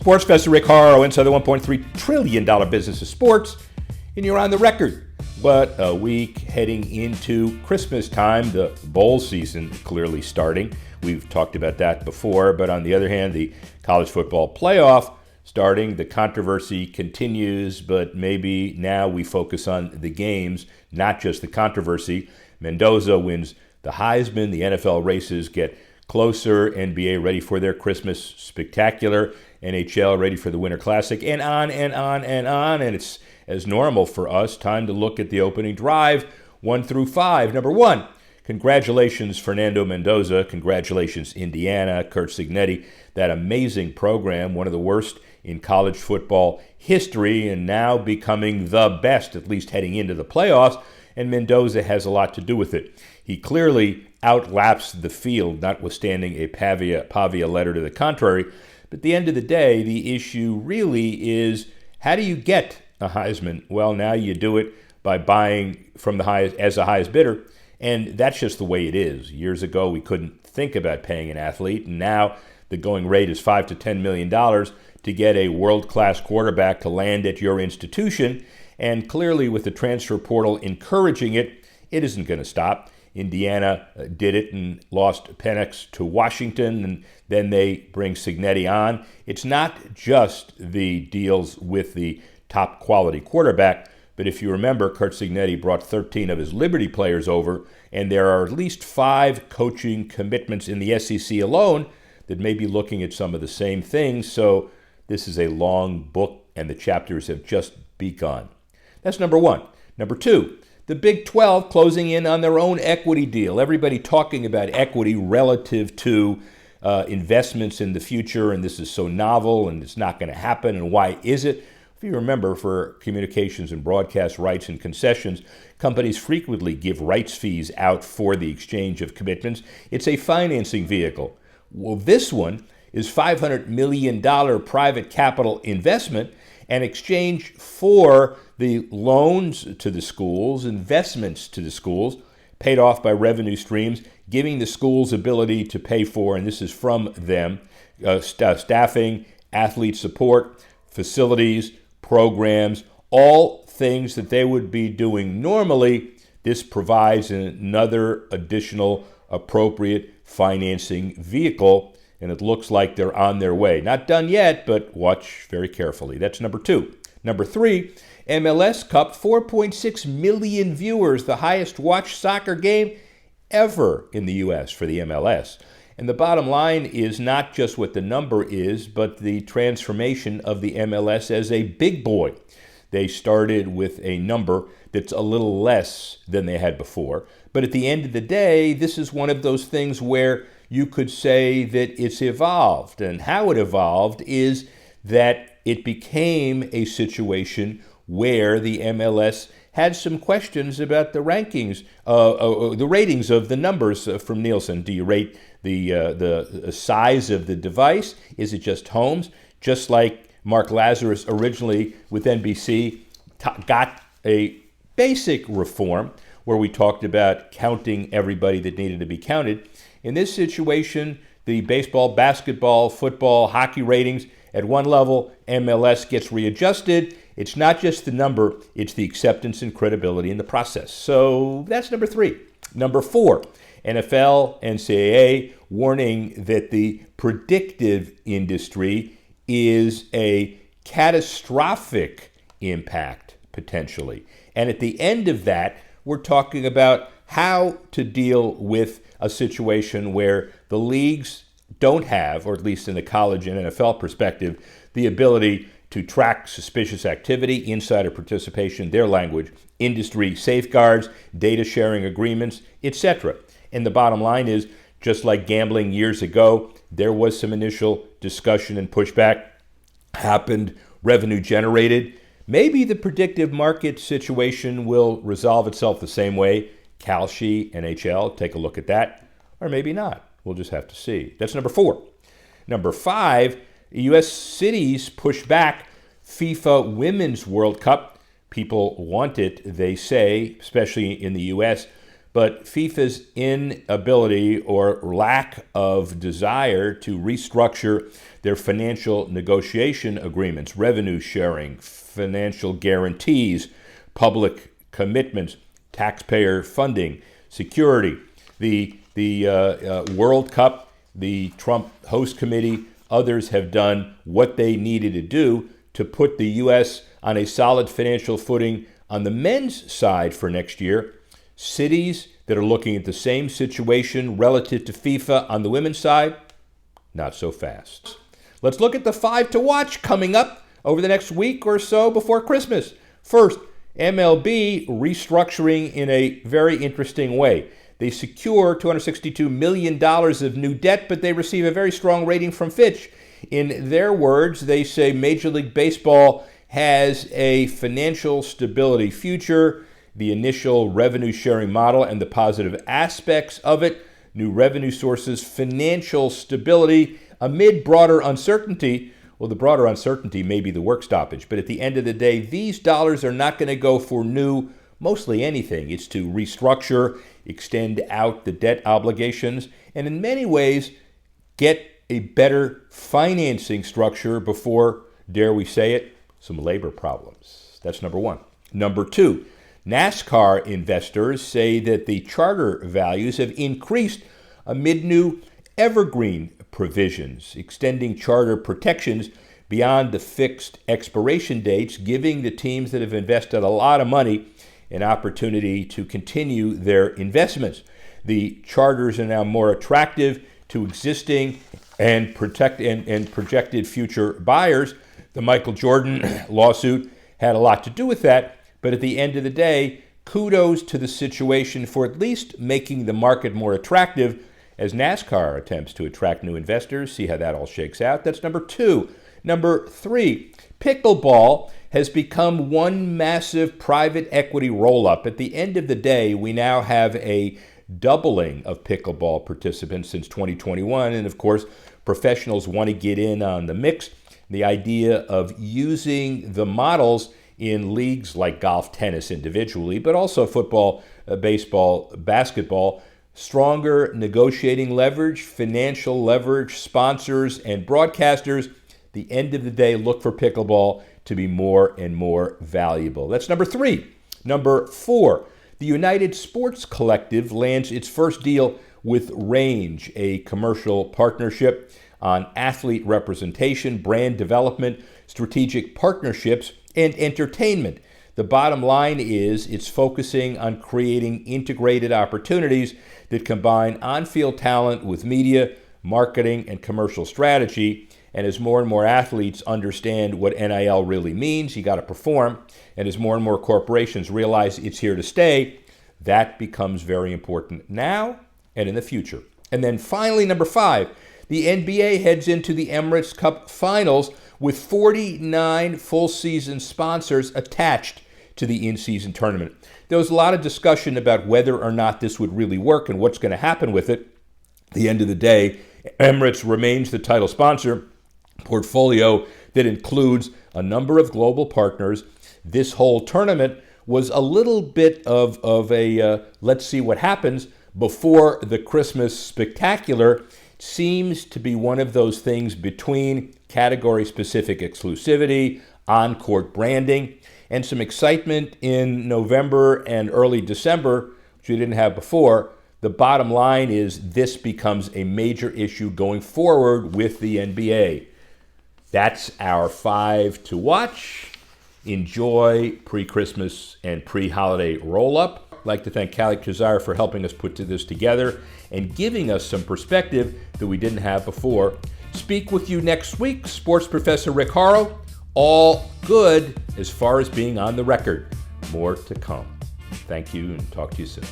Sports Festa Rick Horrow inside the $1.3 trillion business of sports, and you're on the record. But a week heading into Christmas time, the bowl season clearly starting. We've talked about that before, but on the other hand, the college football playoff starting, the controversy continues, but maybe now we focus on the games, not just the controversy. Mendoza wins the Heisman, the NFL races get closer, NBA ready for their Christmas spectacular, NHL ready for the Winter Classic, and on and on and on, and it's as normal for us, time to look at the opening drive, 1 through 5. Number 1, congratulations, Fernando Mendoza. Congratulations, Indiana, Curt Cignetti. That amazing program, one of the worst in college football history, and now becoming the best, at least heading into the playoffs, and Mendoza has a lot to do with it. He clearly outlaps the field, notwithstanding a Pavia letter to the contrary. But at the end of the day, the issue really is, how do you get a Heisman? Well, now you do it by buying from the highest as the highest bidder, and that's just the way it is. Years ago, we couldn't think about paying an athlete, and now the going rate is $5 to $10 million to get a world-class quarterback to land at your institution. And clearly, with the transfer portal encouraging it, it isn't going to stop. Indiana did it and lost Penix to Washington, and then they bring Cignetti on. It's not just the deals with the top quality quarterback, but if you remember, Curt Cignetti brought 13 of his Liberty players over, and there are at least 5 coaching commitments in the SEC alone that may be looking at some of the same things. So this is a long book, and the chapters have just begun. That's number 1. Number 2, the Big 12 closing in on their own equity deal. Everybody talking about equity relative to investments in the future, and this is so novel, and it's not going to happen, and why is it? If you remember, for communications and broadcast rights and concessions, companies frequently give rights fees out for the exchange of commitments. It's a financing vehicle. Well, this one is $500 million private capital investment, an exchange for the loans to the schools, investments to the schools, paid off by revenue streams, giving the schools ability to pay for, and this is from them, staffing, athlete support, facilities, programs, all things that they would be doing normally. This provides another additional appropriate financing vehicle, and it looks like they're on their way. Not done yet, but watch very carefully. That's number 2. Number 3, MLS Cup, 4.6 million viewers, the highest watched soccer game ever in the U.S. for the MLS. And the bottom line is not just what the number is, but the transformation of the MLS as a big boy. They started with a number that's a little less than they had before. But at the end of the day, this is one of those things where you could say that it's evolved. And how it evolved is that it became a situation where the MLS had some questions about the rankings, the ratings of the numbers from Nielsen. Do you rate the size of the device? Is it just homes? Just like Mark Lazarus originally with NBC got a basic reform where we talked about counting everybody that needed to be counted. In this situation, the baseball, basketball, football, hockey ratings at one level, MLS gets readjusted. It's not just the number, it's the acceptance and credibility in the process. So that's number 3. Number 4, NFL, NCAA warning that the predictive industry is a catastrophic impact, potentially. And at the end of that, we're talking about how to deal with a situation where the leagues don't have, or at least in the college and NFL perspective, the ability to track suspicious activity, insider participation, their language, industry safeguards, data sharing agreements, etc. And the bottom line is, just like gambling years ago, there was some initial discussion and pushback, happened, revenue generated. Maybe the predictive market situation will resolve itself the same way. Kalshi, NHL, take a look at that. Or maybe not. We'll just have to see. That's number 4. Number 5, U.S. cities push back FIFA Women's World Cup. People want it, they say, especially in the U.S., but FIFA's inability or lack of desire to restructure their financial negotiation agreements, revenue sharing, financial guarantees, public commitments, taxpayer funding, security, the World Cup, the Trump host committee, others have done what they needed to do to put the U.S. on a solid financial footing on the men's side for next year. Cities that are looking at the same situation relative to FIFA on the women's side, not so fast. Let's look at the 5 to watch coming up over the next week or so before Christmas. First, MLB restructuring in a very interesting way. They secure $262 million of new debt, but they receive a very strong rating from Fitch. In their words, they say Major League Baseball has a financial stability future, the initial revenue sharing model and the positive aspects of it, new revenue sources, financial stability amid broader uncertainty. Well, the broader uncertainty may be the work stoppage, but at the end of the day, these dollars are not going to go for new, mostly anything. It's to restructure, extend out the debt obligations, and in many ways, get a better financing structure before, dare we say it, some labor problems. That's number one. Number two, NASCAR investors say that the charter values have increased amid new evergreen provisions, extending charter protections beyond the fixed expiration dates, giving the teams that have invested a lot of money an opportunity to continue their investments. The charters are now more attractive to existing and projected future buyers. The Michael Jordan lawsuit had a lot to do with that, but at the end of the day, kudos to the situation for at least making the market more attractive as NASCAR attempts to attract new investors. See how that all shakes out. That's number two. Number three, pickleball has become one massive private equity roll-up. At the end of the day, we now have a doubling of pickleball participants since 2021, and of course, professionals want to get in on the mix. The idea of using the models in leagues like golf, tennis individually, but also football, baseball, basketball, stronger negotiating leverage, financial leverage, sponsors, and broadcasters. The end of the day, look for pickleball to be more and more valuable. That's number three. Number four, the United Sports Collective lands its first deal with Range, a commercial partnership on athlete representation, brand development, strategic partnerships, and entertainment. The bottom line is it's focusing on creating integrated opportunities that combine on-field talent with media, marketing, and commercial strategy. And as more and more athletes understand what NIL really means, you got to perform. And as more and more corporations realize it's here to stay, that becomes very important now and in the future. And then finally, number five, the NBA heads into the Emirates Cup Finals with 49 full-season sponsors attached to the in-season tournament. There was a lot of discussion about whether or not this would really work and what's going to happen with it. At the end of the day, Emirates remains the title sponsor, portfolio that includes a number of global partners. This whole tournament was a little bit of a let's see what happens before the Christmas spectacular. Seems to be one of those things between category-specific exclusivity, on-court branding, and some excitement in November and early December, which we didn't have before. The bottom line is this becomes a major issue going forward with the NBA. That's our five to watch. Enjoy pre-Christmas and pre-holiday roll-up. I'd like to thank Callie Kazar for helping us put this together and giving us some perspective that we didn't have before. Speak with you next week, Sports Professor Rick Horrow. All good as far as being on the record. More to come. Thank you and talk to you soon.